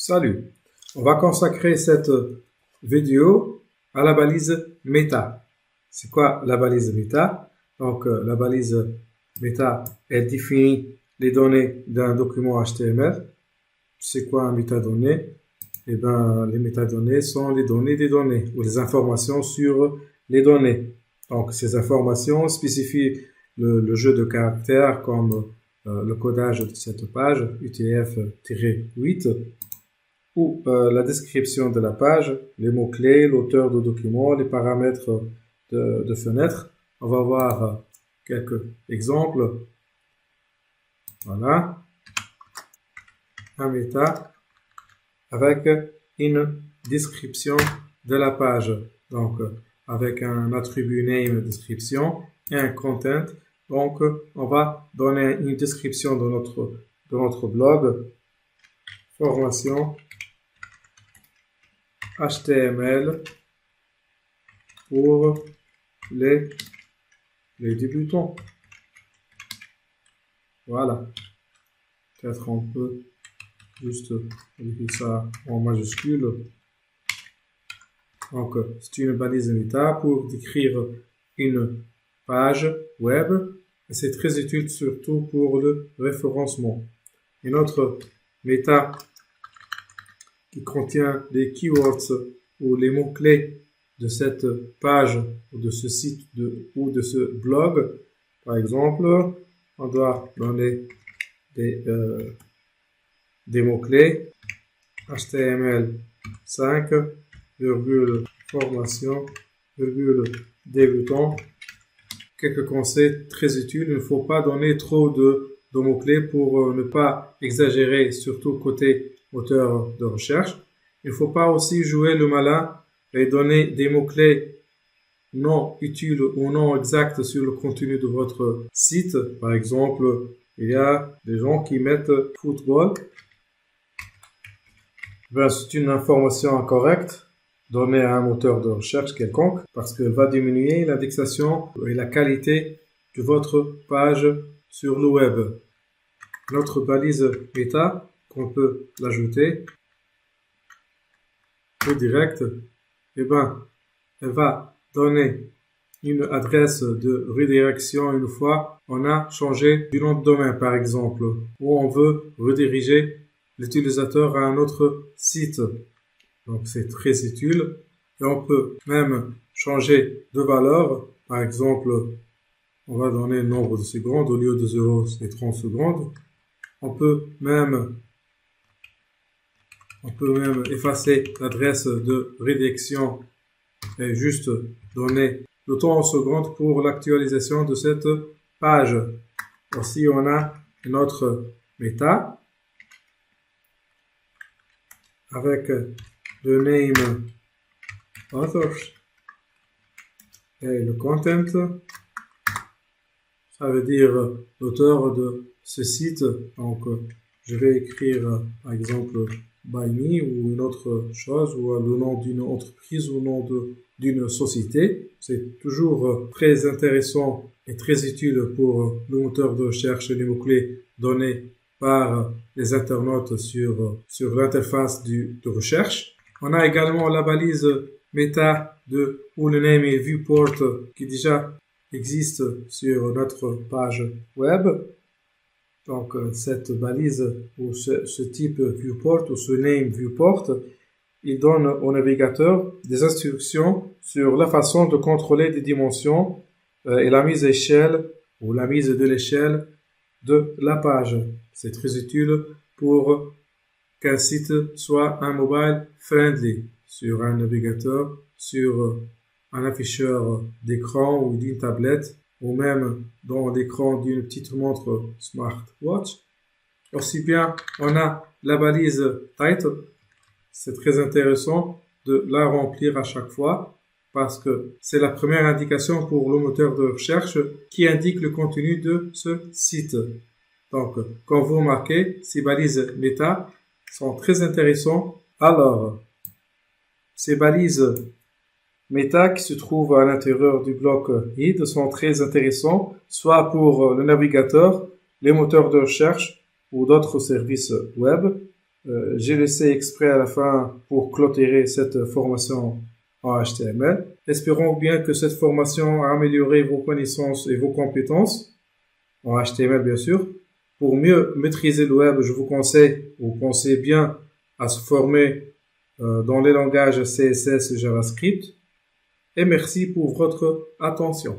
Salut, on va consacrer cette vidéo à la balise méta. C'est quoi la balise méta? Donc la balise méta, elle définit les données d'un document HTML. C'est quoi un métadonnées? Eh bien, les métadonnées sont les données des données ou les informations sur les données. Donc ces informations spécifient le jeu de caractères comme le codage de cette page UTF-8 ou la description de la page, les mots-clés, l'auteur du document, les paramètres de fenêtre. On va voir quelques exemples. Voilà. Un méta avec une description de la page. Donc, avec un attribut name description et un content. Donc, on va donner une description de notre blog. Formation HTML pour les débutants. Voilà. Peut-être on peut juste écrire ça en majuscule. Donc, c'est une balise méta pour décrire une page web. Et c'est très utile surtout pour le référencement. Une autre méta qui contient les keywords ou les mots-clés de cette page ou de ce site ou de ce blog. Par exemple, on doit donner des mots-clés HTML5, formation, débutant. Quelques conseils très utiles. Il ne faut pas donner trop de mots-clés pour ne pas exagérer, surtout côté moteur de recherche. Il ne faut pas aussi jouer le malin et donner des mots-clés non utiles ou non exacts sur le contenu de votre site. Par exemple, il y a des gens qui mettent football. C'est une information incorrecte donnée à un moteur de recherche quelconque parce qu'elle va diminuer l'indexation et la qualité de votre page sur le web. Notre balise méta, qu'on peut l'ajouter au direct, elle va donner une adresse de redirection une fois on a changé du nom de domaine, par exemple, ou on veut rediriger l'utilisateur à un autre site. Donc c'est très utile et on peut même changer de valeur. Par exemple, on va donner le nombre de secondes au lieu de 0, c'est 30 secondes. On peut même effacer l'adresse de redirection et juste donner le temps en secondes pour l'actualisation de cette page. Aussi, on a une autre méta avec le name authors et le content. Ça veut dire l'auteur de ce site. Donc, je vais écrire par exemple by me ou une autre chose ou le nom d'une entreprise ou le nom d'une société. C'est toujours très intéressant et très utile pour le moteur de recherche et les mots-clés donnés par les internautes sur l'interface de recherche. On a également la balise méta où le name est viewport qui déjà existe sur notre page web. Donc cette balise ou ce type viewport ou ce name viewport, il donne au navigateur des instructions sur la façon de contrôler des dimensions et la mise à échelle ou la mise de l'échelle de la page. C'est très utile pour qu'un site soit un mobile friendly sur un navigateur, sur un afficheur d'écran ou d'une tablette ou même dans l'écran d'une petite montre smartwatch. Aussi bien, on a la balise title. C'est très intéressant de la remplir à chaque fois parce que c'est la première indication pour le moteur de recherche qui indique le contenu de ce site. Donc, quand vous remarquez, ces balises méta sont très intéressantes. Alors, ces balises méta qui se trouvent à l'intérieur du bloc HID sont très intéressants, soit pour le navigateur, les moteurs de recherche ou d'autres services web, J'ai laissé exprès à la fin pour clôturer cette formation en HTML. Espérons bien que cette formation a amélioré vos connaissances et vos compétences en HTML bien sûr. Pour mieux maîtriser le web, je vous conseille, ou pensez bien à se former dans les langages CSS et JavaScript. Et merci pour votre attention.